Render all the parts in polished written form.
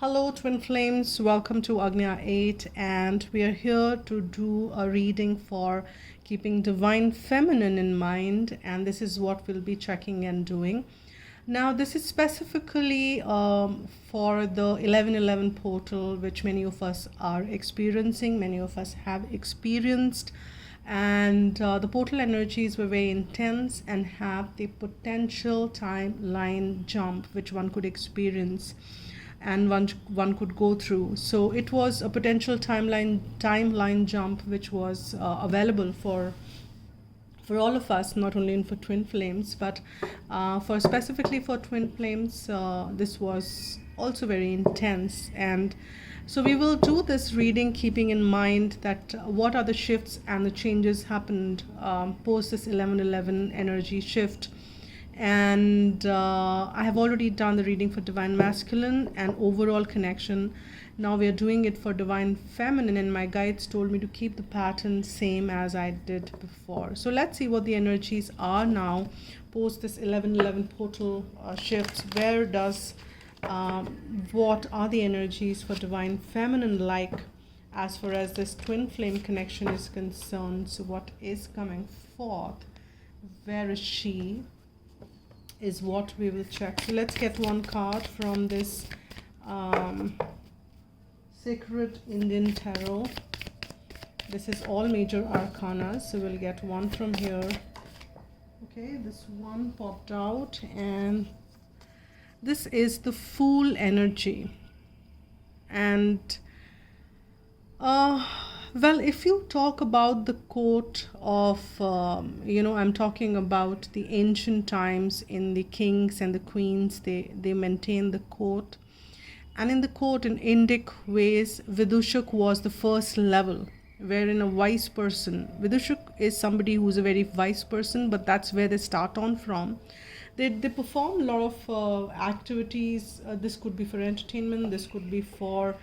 Hello, Twin Flames. Welcome to Agnya 8, and we are here to do a reading for keeping Divine Feminine in mind, and this is what we'll be checking and doing. Now, this is specifically for the 1111 portal, which many of us are experiencing, many of us have experienced, and the portal energies were very intense and have the potential timeline jump, which one could experience and one could go through. So it was a potential timeline jump which was available for all of us, not only for Twin Flames, but for specifically for Twin Flames, this was also very intense. And so we will do this reading keeping in mind that what are the shifts and the changes happened post this 1111 energy shift. And I have already done the reading for Divine Masculine and overall connection. Now we are doing it for Divine Feminine, and my guides told me to keep the pattern same as I did before. So let's see what the energies are now post this 1111 portal shifts. Where does what are the energies for Divine Feminine like as far as this Twin Flame connection is concerned? So what is coming forth? Where is she? Is what we will check. So let's get one card from this Sacred Indian Tarot. This is all major arcana, so we'll get one from here. Okay, this one popped out, and this is the Fool energy. And well, if you talk about the court of, I'm talking about the ancient times in the kings and the queens, they maintain the court. And in the court, in Indic ways, Vidushak was the first level, wherein a wise person, Vidushak is somebody who's a very wise person, but that's where they start on from. They perform a lot of activities. This could be for entertainment, this could be for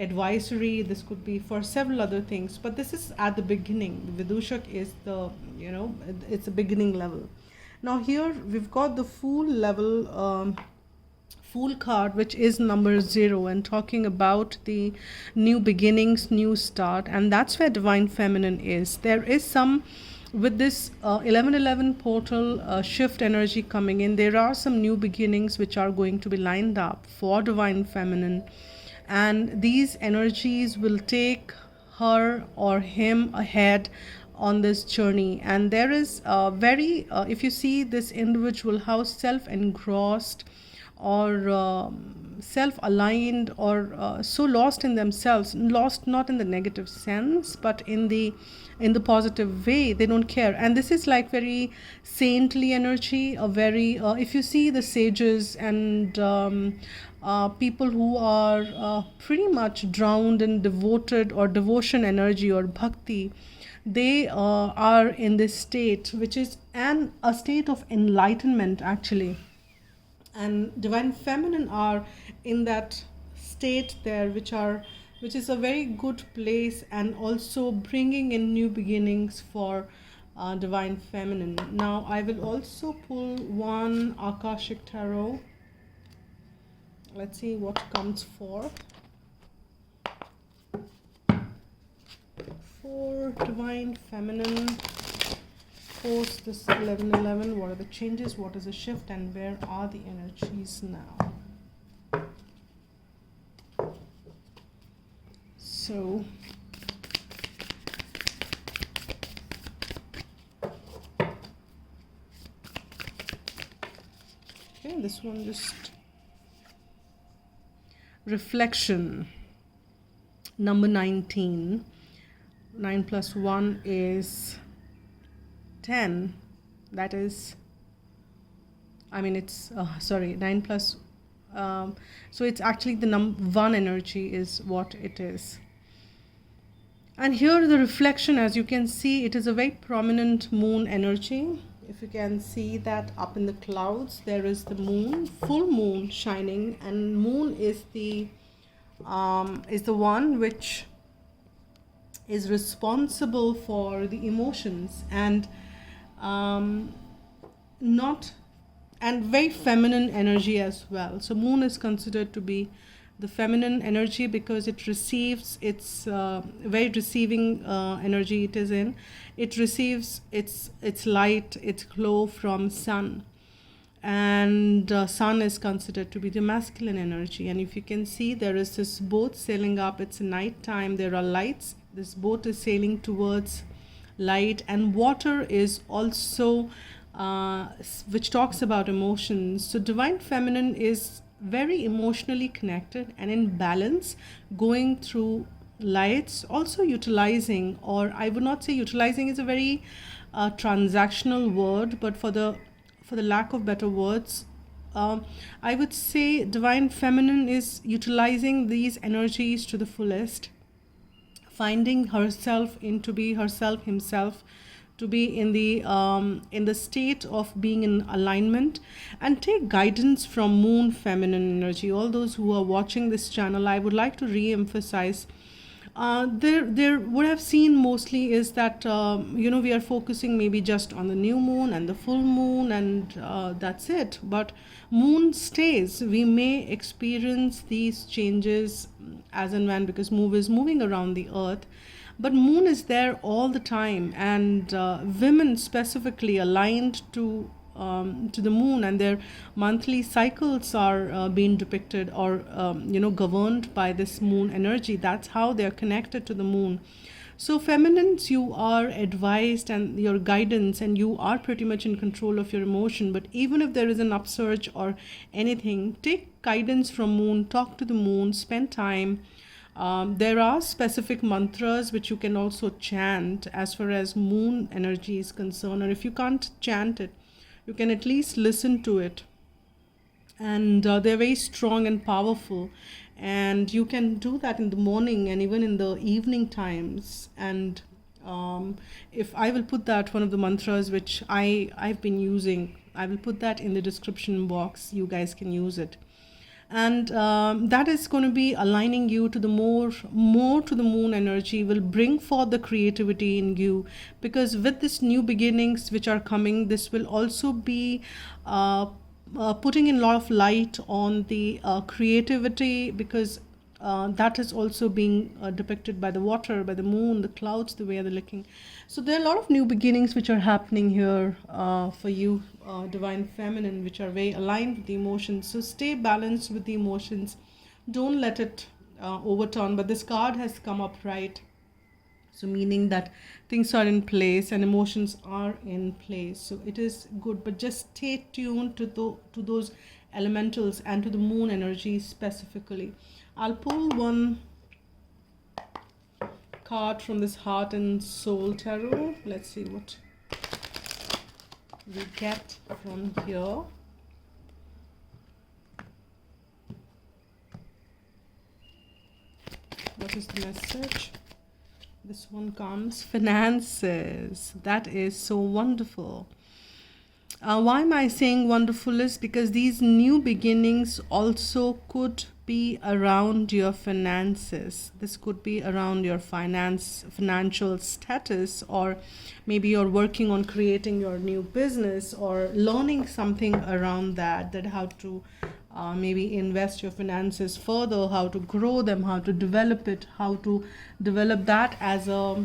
advisory, this could be for several other things, but this is at the beginning. The Vidushak is the, it's a beginning level. Now here we've got the Fool level, Fool card, which is number 0, and talking about the new beginnings, new start, and that's where Divine Feminine is. There is some, with this 1111 portal shift energy coming in, there are some new beginnings which are going to be lined up for Divine Feminine. And these energies will take her or him ahead on this journey. And there is a very, if you see this individual, how self-engrossed or self-aligned or so lost in themselves, lost not in the negative sense, but in the positive way. They don't care. And this is like very saintly energy, a very, if you see the sages and people who are pretty much drowned in devoted or devotion energy or bhakti, they are in this state, which is a state of enlightenment actually. And Divine Feminine are in that state there, which is a very good place, and also bringing in new beginnings for Divine Feminine. Now I will also pull one Akashic Tarot. Let's see what comes for Divine Feminine post this 1111. What are the changes, what is the shift, and where are the energies now? So okay, this one just reflection, number 19. 9 plus 1 is 10. That is, it's 9 plus so it's actually the 1 energy is what it is. And here the reflection, as you can see, it is a very prominent moon energy. If you can see that up in the clouds, there is the moon, full moon shining, and moon is the one which is responsible for the emotions and very feminine energy as well. So moon is considered to be the feminine energy, because it receives its very receiving energy it is in. It receives its light, its glow from sun, and sun is considered to be the masculine energy. And if you can see, there is this boat sailing up. It's night time, there are lights, this boat is sailing towards light, and water is also which talks about emotions. So divine feminine is very emotionally connected and in balance, going through lights, also utilizing, or I would not say utilizing is a very transactional word, but for the lack of better words, I would say divine feminine is utilizing these energies to the fullest, finding herself in to be herself, himself, to be in the state of being in alignment, and take guidance from moon feminine energy. All those who are watching this channel, I would like to re-emphasize, there what I've seen mostly is that we are focusing maybe just on the new moon and the full moon, and that's it. But moon stays. We may experience these changes as and when, because moon is moving around the earth, but moon is there all the time. And women specifically aligned to the moon, and their monthly cycles are being depicted, or governed by this moon energy. That's how they are connected to the moon. So feminines, you are advised, and your guidance, and you are pretty much in control of your emotion. But even if there is an upsurge or anything, take guidance from moon, talk to the moon, spend time. There are specific mantras which you can also chant as far as moon energy is concerned, or if you can't chant it, you can at least listen to it. And they're very strong and powerful, and you can do that in the morning and even in the evening times. And if I will put that, one of the mantras which I've been using, I will put that in the description box. You guys can use it. And that is going to be aligning you to the more to the moon energy, will bring forth the creativity in you, because with this new beginnings which are coming, this will also be putting in a lot of light on the creativity, because that is also being depicted by the water, by the moon, the clouds, the way they're looking. So there are a lot of new beginnings which are happening here for you, divine feminine, which are very aligned with the emotions. So stay balanced with the emotions, don't let it overturn. But this card has come up right, so meaning that things are in place and emotions are in place, so it is good. But just stay tuned to those elementals and to the moon energy specifically. I'll pull one card from this Heart and Soul Tarot. Let's see what we get from here. What is the message? This one comes, finances. That is so wonderful. Why am I saying wonderful is because these new beginnings also could be around your finances. This could be around your financial status, or maybe you're working on creating your new business or learning something around that how to maybe invest your finances further, how to grow them, how to develop it, how to develop that as a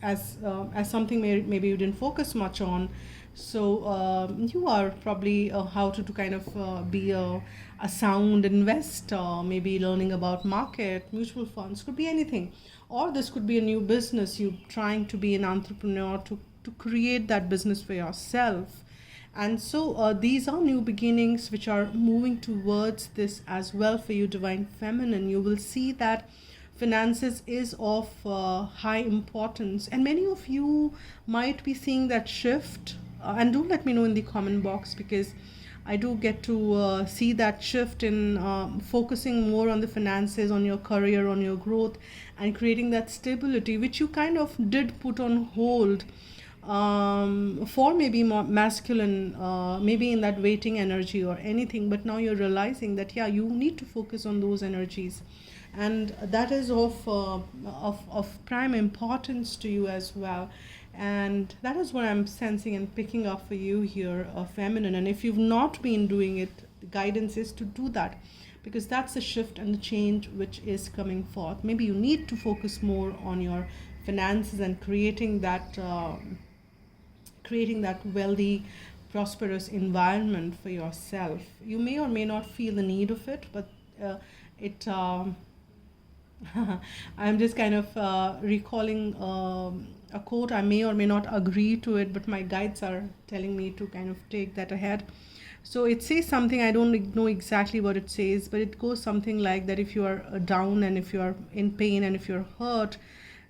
as something maybe you didn't focus much on. So you are probably how to kind of be a sound investor, maybe learning about market, mutual funds, could be anything. Or this could be a new business, you trying to be an entrepreneur to create that business for yourself. And so these are new beginnings which are moving towards this as well for you, divine feminine. You will see that finances is of high importance, and many of you might be seeing that shift. And do let me know in the comment box, because I do get to see that shift in focusing more on the finances, on your career, on your growth, and creating that stability which you kind of did put on hold for maybe more masculine, maybe in that waiting energy or anything. But now you're realizing that yeah, you need to focus on those energies, and that is of prime importance to you as well. And that is what I'm sensing and picking up for you here, feminine. And if you've not been doing it, the guidance is to do that, because that's the shift and the change which is coming forth. Maybe you need to focus more on your finances and creating that wealthy, prosperous environment for yourself. You may or may not feel the need of it, but it I'm just kind of recalling a quote. I may or may not agree to it, but my guides are telling me to kind of take that ahead. So it says something, I don't know exactly what it says, but it goes something like that: if you are down and if you are in pain and if you're hurt,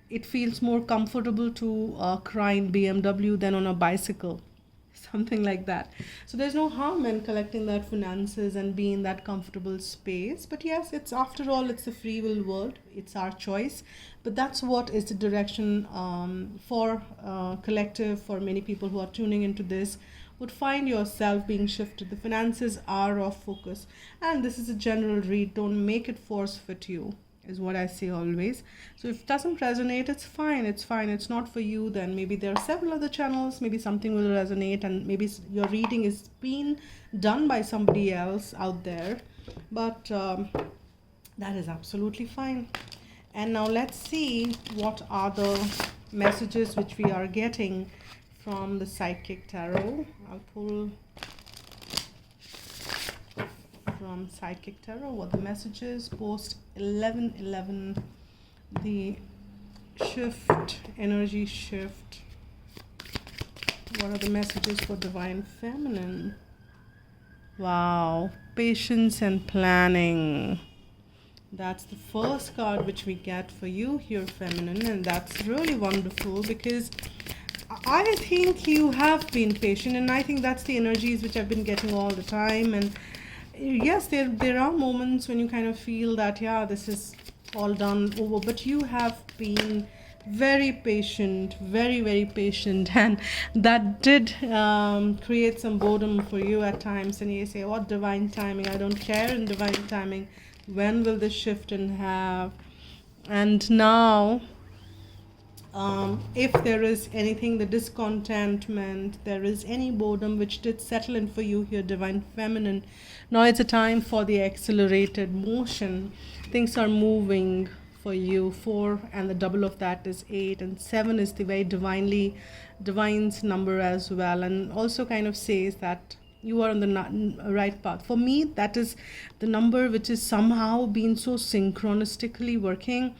it feels more comfortable to cry in BMW than on a bicycle. Something like that. So there's no harm in collecting that finances and be in that comfortable space. But yes, it's, after all, it's a free will world. It's our choice. But that's what is the direction for collective, for many people who are tuning into this, would find yourself being shifted. The finances are of focus. And this is a general read. Don't make it force fit you, is what I say always. So if it doesn't resonate, it's fine. It's fine. It's not for you. Then maybe there are several other channels. Maybe something will resonate, and maybe your reading is being done by somebody else out there. But that is absolutely fine. And now let's see what are the messages which we are getting from the Psychic Tarot. I'll pull from Psychic Tarot what the messages post 11/11, the shift, energy shift. What are the messages for Divine Feminine? Wow, patience and planning. That's the first card which we get for you here, Feminine, and that's really wonderful, because I think you have been patient, and I think that's the energies which I've been getting all the time. And yes, there are moments when you kind of feel that, yeah, this is all done over, but you have been very patient, very, very patient, and that did create some boredom for you at times. And you say, what divine timing? I don't care in divine timing. When will this shift and have? And now, if there is anything, the discontentment, there is any boredom which did settle in for you here, Divine Feminine, now it's a time for the accelerated motion. Things are moving for you. 4 and the double of that is 8, and 7 is the very divine's number as well, and also kind of says that you are on the right path. For me, that is the number which is somehow been so synchronistically working.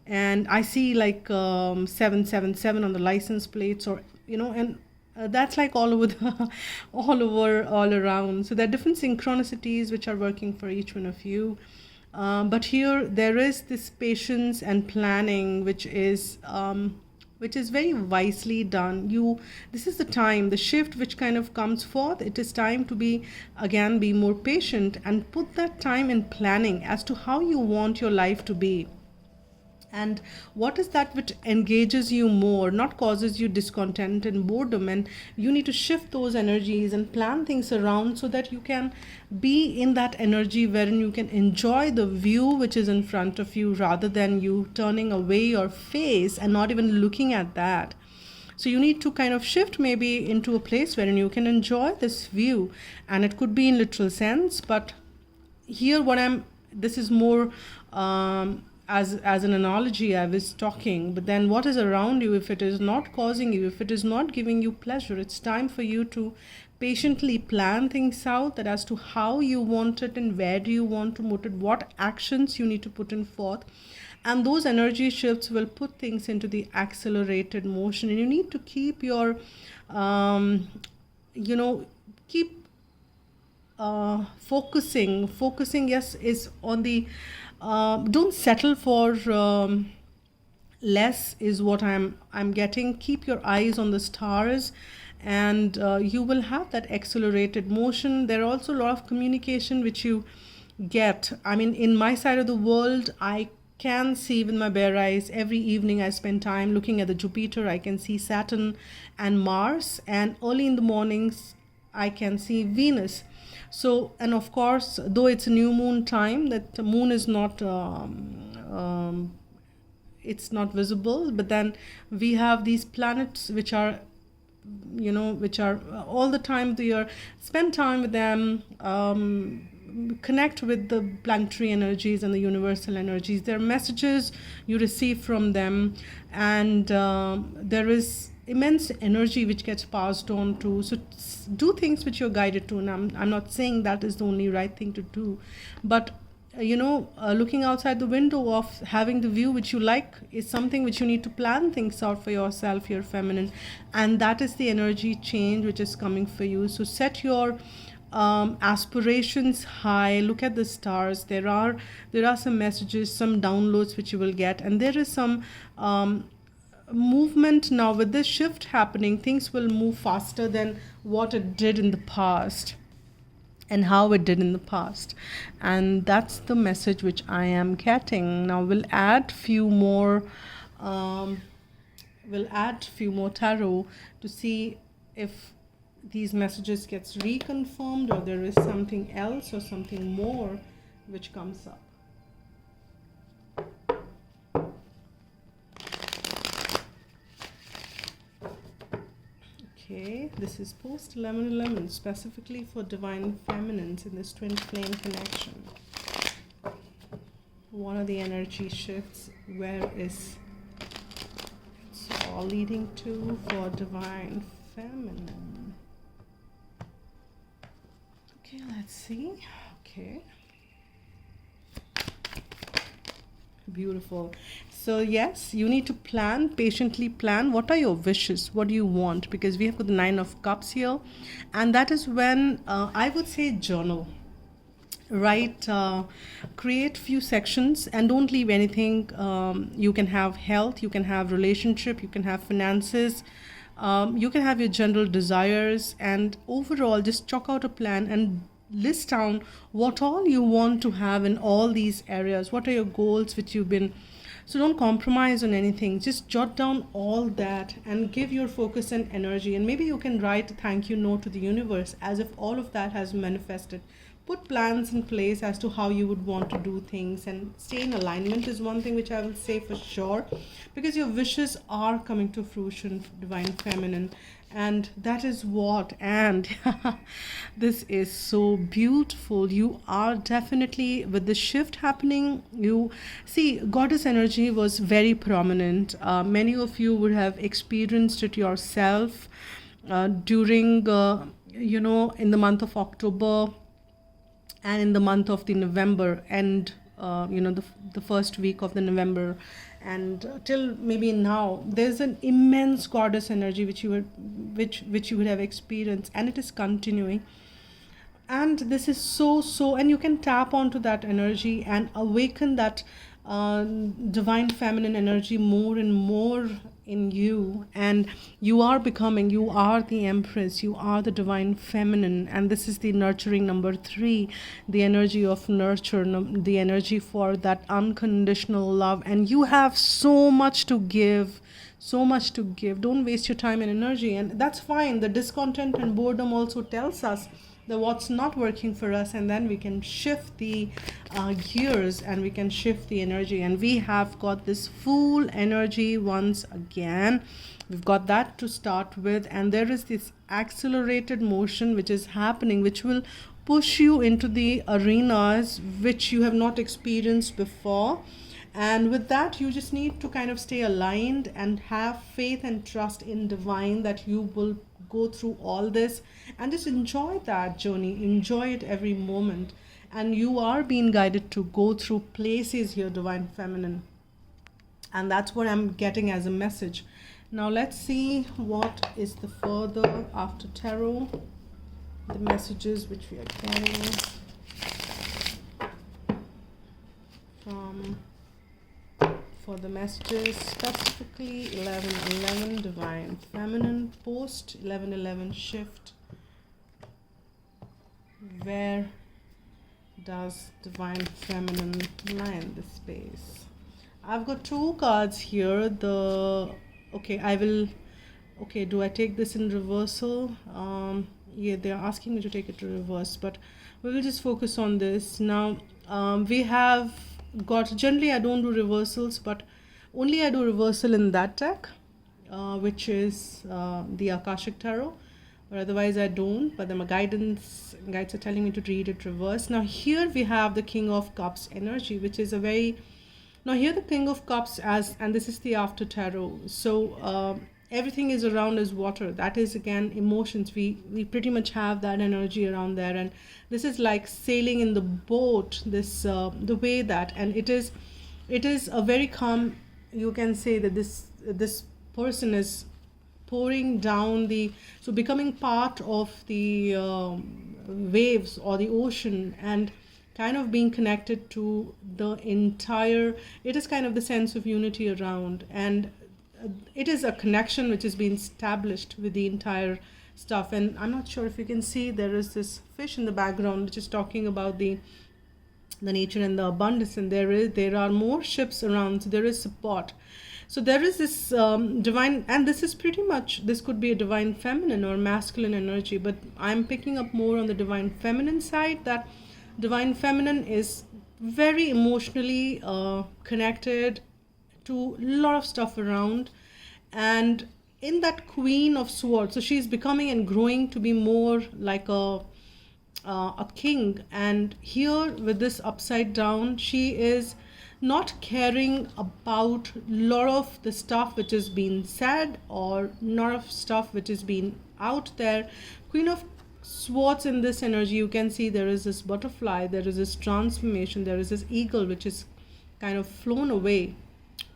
And I see like 777 on the license plates, or and that's like all over all around. So there are different synchronicities which are working for each one of you. But here there is this patience and planning which is very wisely done. This is the time, the shift which kind of comes forth. It is time to be more patient and put that time in planning as to how you want your life to be. And what is that which engages you more, not causes you discontent and boredom. And you need to shift those energies and plan things around so that you can be in that energy wherein you can enjoy the view which is in front of you, rather than you turning away your face and not even looking at that. So you need to kind of shift maybe into a place wherein you can enjoy this view. And it could be in literal sense, but here this is more as an analogy I was talking. But then what is around you, if it is not causing you, if it is not giving you pleasure, it's time for you to patiently plan things out, that as to how you want it and where do you want to put it, what actions you need to put in forth. And those energy shifts will put things into the accelerated motion. And you need to keep your focusing, yes, is on the don't settle for less, is what I'm getting. Keep your eyes on the stars, and you will have that accelerated motion. There are also a lot of communication which you get. I mean, in my side of the world, I can see with my bare eyes. Every evening I spend time looking at the Jupiter. I can see Saturn and Mars, and early in the mornings I can see Venus. So, and of course, though it's a new moon time, that the moon is not it's not visible, but then we have these planets which are which are all the time the year. Spend time with them, connect with the planetary energies and the universal energies. There are messages you receive from them, and there is immense energy which gets passed on to. So do things which you're guided to, and I'm not saying that is the only right thing to do, but looking outside the window of having the view which you like is something which you need to plan things out for yourself, your feminine, and that is the energy change which is coming for you. So set your aspirations high. Look at the stars. There are some messages, some downloads which you will get, and there is some movement now. With this shift happening, things will move faster than what it did in the past and how it did in the past, and that's the message which I am getting. Now we'll add few more tarot to see if these messages gets reconfirmed, or there is something else or something more which comes up. Okay, this is post 11/11, specifically for divine feminines in this twin flame connection. What are the energy shifts? Where is it's all leading to for divine feminine? Okay, let's see. Okay. Beautiful. So yes, you need to plan, patiently plan. What are your wishes? What do you want? Because we have got the 9 of Cups here, and that is when I would say journal. Write, create few sections, and don't leave anything. You can have health, you can have relationship, you can have finances, you can have your general desires, and overall just chalk out a plan and list down what all you want to have in all these areas. What are your goals which you've been, so don't compromise on anything. Just jot down all that and give your focus and energy, and maybe you can write a thank you note to the universe as if all of that has manifested. Put plans in place as to how you would want to do things, and stay in alignment is one thing which I will say for sure, because your wishes are coming to fruition, divine feminine, and that is what. And this is so beautiful. You are definitely, with the shift happening, you see goddess energy was very prominent. Many of you would have experienced it yourself during in the month of October and in the month of the November, and the first week of the November, and till maybe now, there's an immense goddess energy which you would have experienced, and it is continuing. And this is so, and you can tap onto that energy and awaken that divine feminine energy more and more in you, and you are the empress, you are the divine feminine, and this is the nurturing number 3, the energy of nurture, the energy for that unconditional love, and you have so much to give. Don't waste your time and energy, and that's fine. The discontent and boredom also tells us that what's not working for us, and then we can shift the gears, and we can shift the energy, and we have got this full energy once again. We've got that to start with, and there is this accelerated motion which is happening, which will push you into the arenas which you have not experienced before. And with that, you just need to kind of stay aligned and have faith and trust in divine that you will go through all this, and just enjoy that journey, enjoy it every moment. And you are being guided to go through places here, divine feminine, and that's what I'm getting as a message. Now let's see what is the further after tarot, the messages which we are getting from for the messages, specifically 11/11 divine feminine, post 11/11 shift. Where does divine feminine lie in this space? I've got 2 cards here. Do I take this in reversal? Yeah, they're asking me to take it to reverse, but we will just focus on this now. We have got, generally I don't do reversals, but only I do reversal in that deck. which is the Akashic Tarot, or otherwise I don't, but the guides are telling me to read it reverse. Now here we have the King of Cups energy, which is a very, now here the King of Cups, as, and this is the after tarot, so everything is around as water. That is again emotions. We pretty much have that energy around there, and this is like sailing in the boat, this the way that, and it is a very calm, you can say that this person is pouring down the, so becoming part of the waves or the ocean, and kind of being connected to the entire, it is kind of the sense of unity around, and it is a connection which has been established with the entire stuff. And I'm not sure if you can see, there is this fish in the background which is talking about the nature and the abundance, and there are more ships around, so there is support. So there is this divine, and this is pretty much, this could be a divine feminine or masculine energy, but I'm picking up more on the divine feminine side, that divine feminine is very emotionally connected to a lot of stuff around, and in that Queen of Swords, so she's becoming and growing to be more like a king, and here with this upside down, she is not caring about a lot of the stuff which has been said or lot of stuff which has been out there. Queen of Swords in this energy, you can see there is this butterfly, there is this transformation, there is this eagle which is kind of flown away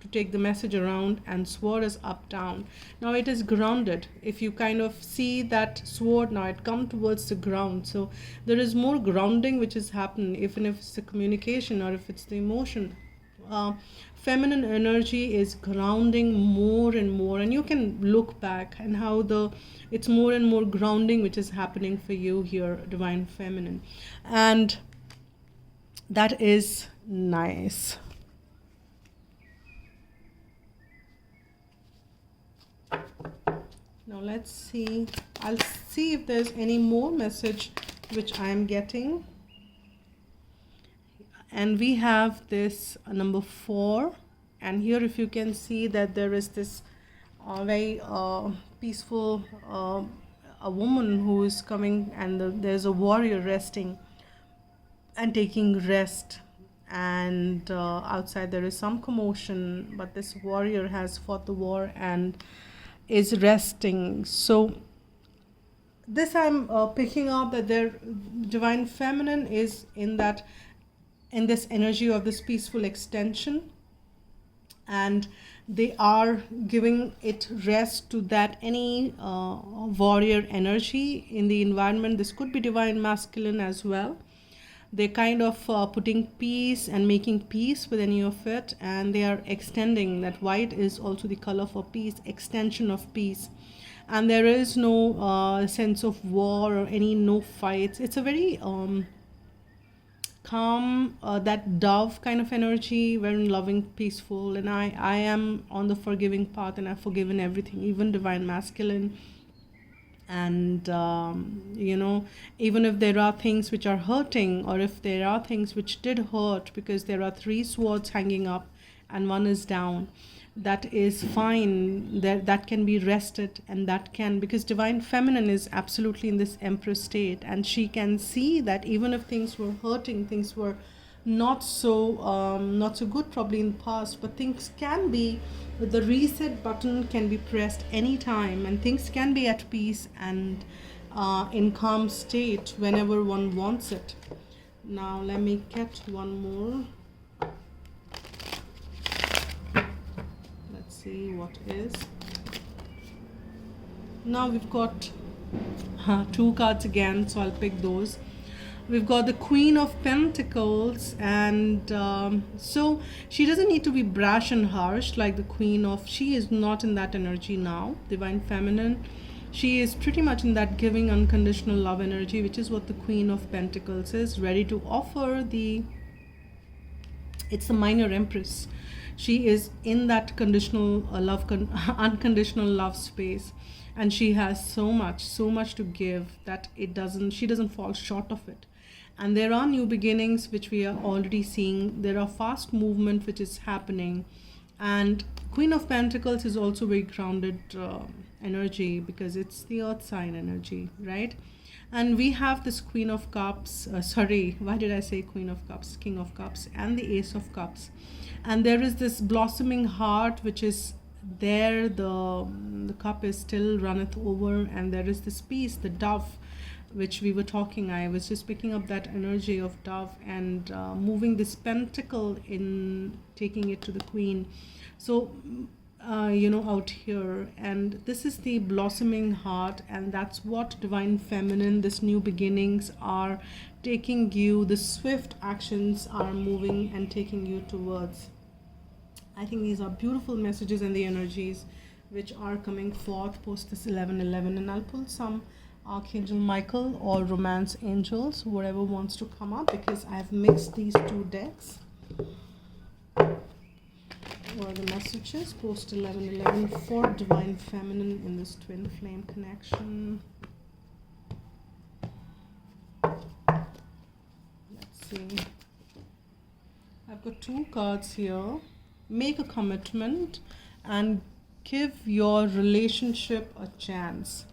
to take the message around, and sword is up down. Now it is grounded. If you kind of see that sword, now it come towards the ground, so there is more grounding which is happening, even if it's the communication or if it's the emotion. Feminine energy is grounding more and more, and you can look back and how it's more and more grounding which is happening for you here, divine feminine, and that is nice. Now let's see, I'll see if there's any more message which I'm getting. And we have this number 4, and here if you can see that there is this very peaceful a woman who is coming, and there's a warrior resting and taking rest, and outside there is some commotion, but this warrior has fought the war and is resting. So this I'm picking up that their divine feminine is in this energy of this peaceful extension, and they are giving it rest to that any warrior energy in the environment. This could be divine masculine as well. They're kind of putting peace and making peace with any of it, and they are extending that. White is also the color for peace, extension of peace, and there is no sense of war or no fights. It's a very calm, that dove kind of energy, very loving, peaceful, and I am on the forgiving path, and I've forgiven everything, even divine masculine. And even if there are things which are hurting, or if there are things which did hurt, because there are 3 swords hanging up and 1 is down, that is fine, that can be rested, and that can, because divine feminine is absolutely in this empress state, and she can see that even if things were hurting, things were not so good probably in the past, but things can be, the reset button can be pressed anytime, and things can be at peace and in calm state whenever one wants it. Now let me get one more. Let's see what is. Now we've got 2 cards again, so I'll pick those. We've got the Queen of Pentacles, and so she doesn't need to be brash and harsh like the Queen of, she is not in that energy now, divine feminine. She is pretty much in that giving unconditional love energy, which is what the Queen of Pentacles is, ready to offer it's the minor empress. She is in that conditional love, unconditional love space, and she has so much to give that she doesn't fall short of it. And there are new beginnings which we are already seeing. There are fast movement which is happening, And Queen of Pentacles is also very grounded energy, because it's the earth sign energy, right? And we have this Queen of Cups, sorry, why did I say Queen of Cups? King of Cups and the Ace of Cups. And there is this blossoming heart which is there, the cup is still runneth over, and there is this peace, the dove, which we were talking. I was just picking up that energy of dove and moving this pentacle in, taking it to the queen. So out here, and this is the blossoming heart, and that's what divine feminine, this new beginnings are taking you, the swift actions are moving and taking you towards. I think these are beautiful messages and the energies which are coming forth post this 11/11. And I'll pull some Archangel Michael or Romance Angels, whoever wants to come up, because I have mixed these two decks. What are the messages post 11/11 for divine feminine in this twin flame connection? Let's see. I've got two cards here. Make a commitment and give your relationship a chance.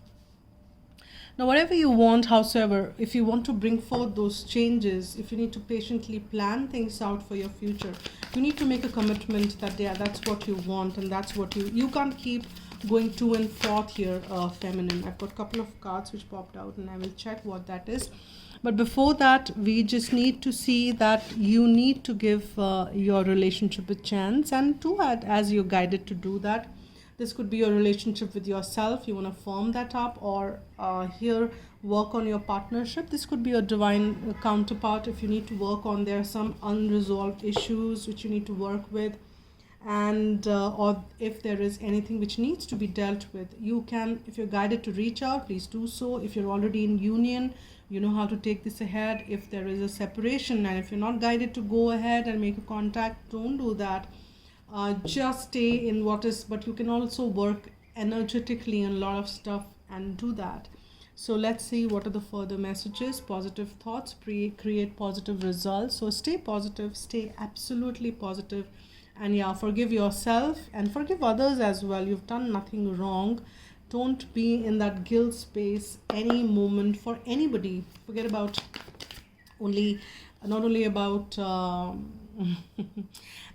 Now, whatever you want, howsoever, if you want to bring forth those changes, if you need to patiently plan things out for your future, you need to make a commitment that, yeah, that's what you want, and that's what you can't keep going to and forth here, feminine. I've got a couple of cards which popped out, and I will check what that is. But before that, we just need to see that you need to give your relationship a chance, and to add, as you're guided to do that. This could be your relationship with yourself. You want to firm that up, or here work on your partnership. This could be a divine counterpart if you need to work on, there are some unresolved issues which you need to work with, and or if there is anything which needs to be dealt with, you can, if you're guided to reach out, please do so. If you're already in union, you know how to take this ahead. If there is a separation, and if you're not guided to go ahead and make a contact, don't do that. Just stay in what is, but you can also work energetically on a lot of stuff and do that. So let's see what are the further messages. Positive thoughts create positive results. So stay positive, stay absolutely positive, and yeah, forgive yourself and forgive others as well. You've done nothing wrong. Don't be in that guilt space any moment for anybody. Forget about not only about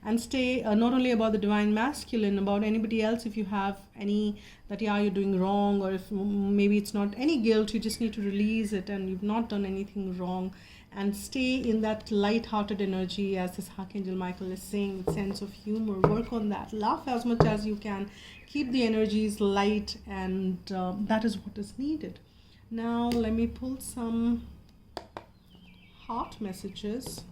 and stay not only about the divine masculine, about anybody else. If you have any that, yeah, you're doing wrong, or if maybe it's not any guilt, you just need to release it and you've not done anything wrong, and stay in that light-hearted energy, as this Archangel Michael is saying, with sense of humor. Work on that, laugh as much as you can, keep the energies light, and that is what is needed. Now let me pull some heart messages.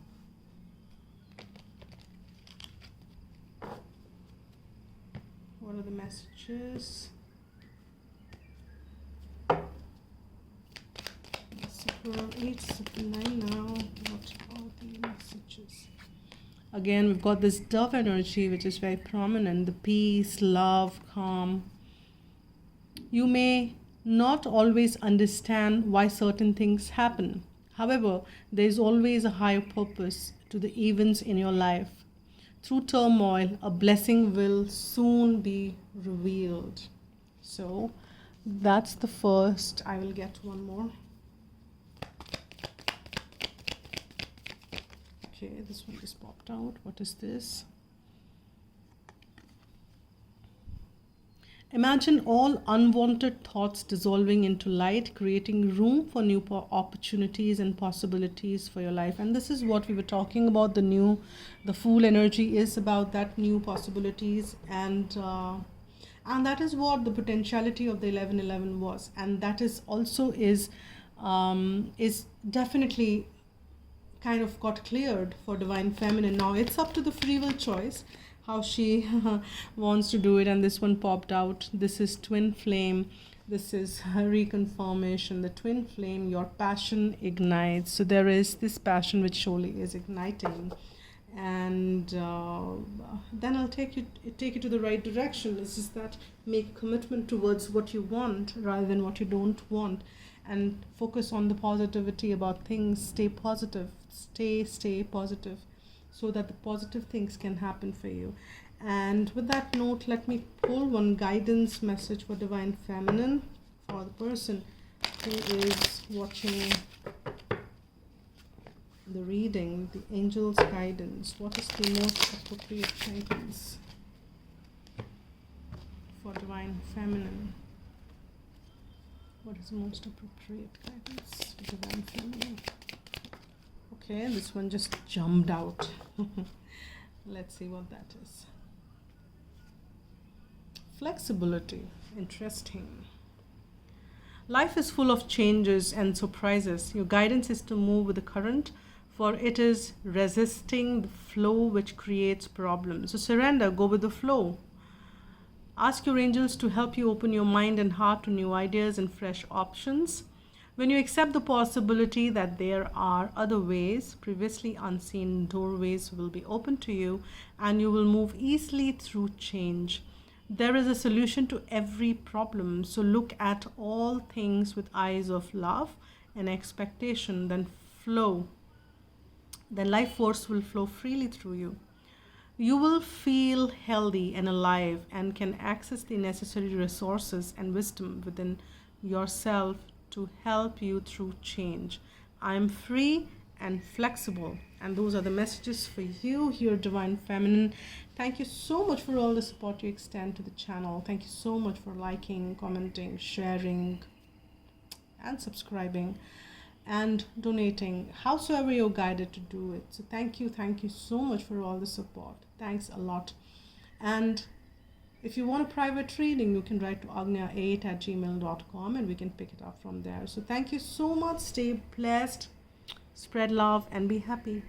What are the messages? Super 8, Super 9 now. What are the messages? Again, we've got this dove energy, which is very prominent. The peace, love, calm. You may not always understand why certain things happen. However, there is always a higher purpose to the events in your life. Through turmoil, a blessing will soon be revealed. So that's the first. I will get one more. Okay, this one just popped out. What is this? Imagine all unwanted thoughts dissolving into light, creating room for new opportunities and possibilities for your life. And this is what we were talking about. The Fool energy is about that new possibilities, and that is what the potentiality of the 11/11 was. And that is also is definitely kind of got cleared for divine feminine. Now it's up to the free will choice how she wants to do it. And this one popped out. This is twin flame. This is reconfirmation. The twin flame, your passion ignites. So there is this passion which surely is igniting, and then I'll take you to the right direction. This is that make commitment towards what you want rather than what you don't want, and focus on the positivity about things. Stay positive. Stay positive. so that the positive things can happen for you. And with that note, let me pull one guidance message for Divine Feminine for the person who is watching the reading, the angel's guidance. What is the most appropriate guidance for Divine Feminine? What is the most appropriate guidance for Divine Feminine? Okay, this one just jumped out. Let's see what that is. Flexibility. Interesting. Life is full of changes and surprises. Your guidance is to move with the current, for it is resisting the flow which creates problems. So surrender, go with the flow. Ask your angels to help you open your mind and heart to new ideas and fresh options. When you accept the possibility that there are other ways, previously unseen doorways will be open to you, and you will move easily through change. There is a solution to every problem, so look at all things with eyes of love and expectation, then flow. Then life force will flow freely through you. You will feel healthy and alive and can access the necessary resources and wisdom within yourself to help you through change. I am free and flexible. And those are the messages for you here, Divine Feminine. Thank you so much for all the support you extend to the channel. Thank you so much for liking, commenting, sharing, and subscribing, and donating, howsoever you're guided to do it. So thank you so much for all the support. Thanks a lot. And if you want a private reading, you can write to agnya8@gmail.com and we can pick it up from there. So thank you so much. Stay blessed, spread love, and be happy.